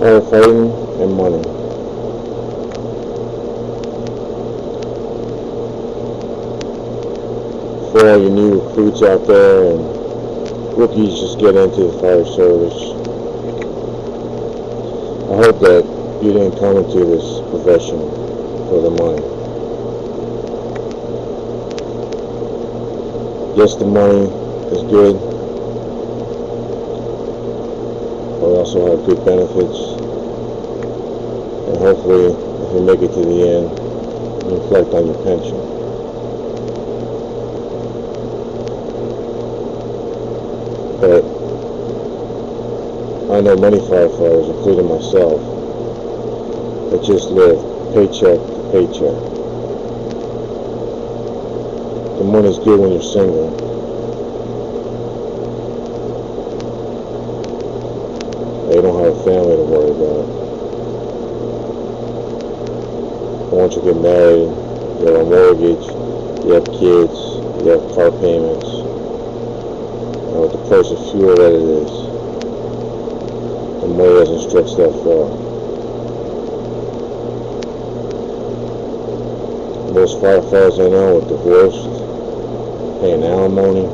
firefighting and money. For all you new recruits out there and rookies just get into the fire service, I hope that you didn't come into this profession for the money. Yes, the money is good, but we also have good benefits, and hopefully if you make it to the end, you reflect on your pension. But I know many firefighters, including myself, that just live paycheck to paycheck. The money's good when you're single. You don't have a family to worry about. But once you get married, you have a mortgage, you have kids, you have car payments, and with the price of fuel that it is, the money doesn't stretch that far. Most firefighters I know are divorced, paying alimony.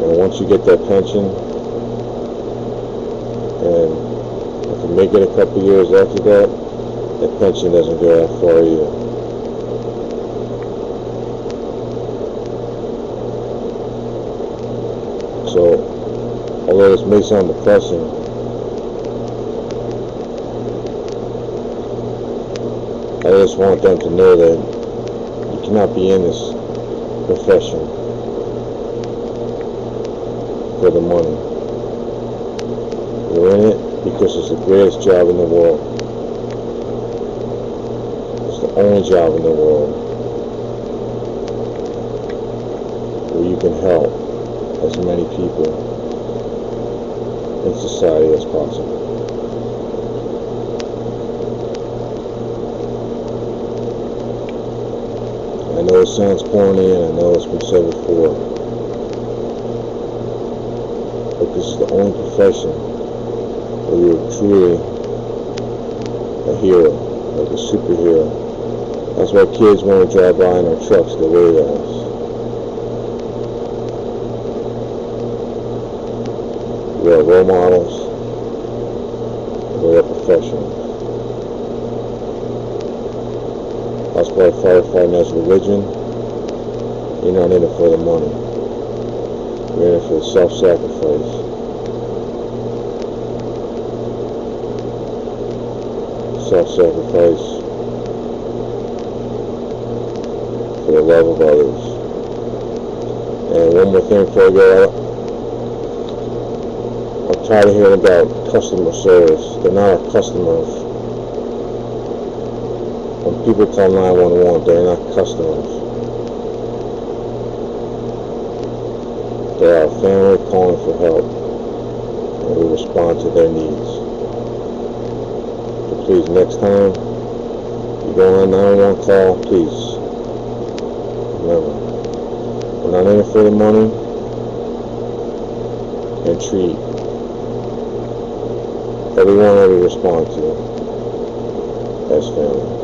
And once you get that pension, and if you make it a couple years after that, that pension doesn't go that far either. So, although this may sound depressing, I just want them to know that you cannot be in this profession for the money. You're in it because it's the greatest job in the world. It's the only job in the world where you can help as many people in society as possible. I know it sounds corny, and I know it's been said before, but this is the only profession where you're truly a hero, like a superhero. That's why kids want to drive by in our trucks to wave at us. We are role models, we are professionals. That's why firefighting as a religion. You're not in it for the money. You're in it for the self-sacrifice. Self-sacrifice for the love of others. And one more thing before I go out. I'm tired of hearing about customer service. They're not our customers. When people call 911, they're not customers. They're our family calling for help, and we respond to their needs. So please, next time you go on a 911 call, please remember, we're not in it for the money, and treat everyone that we respond to as family.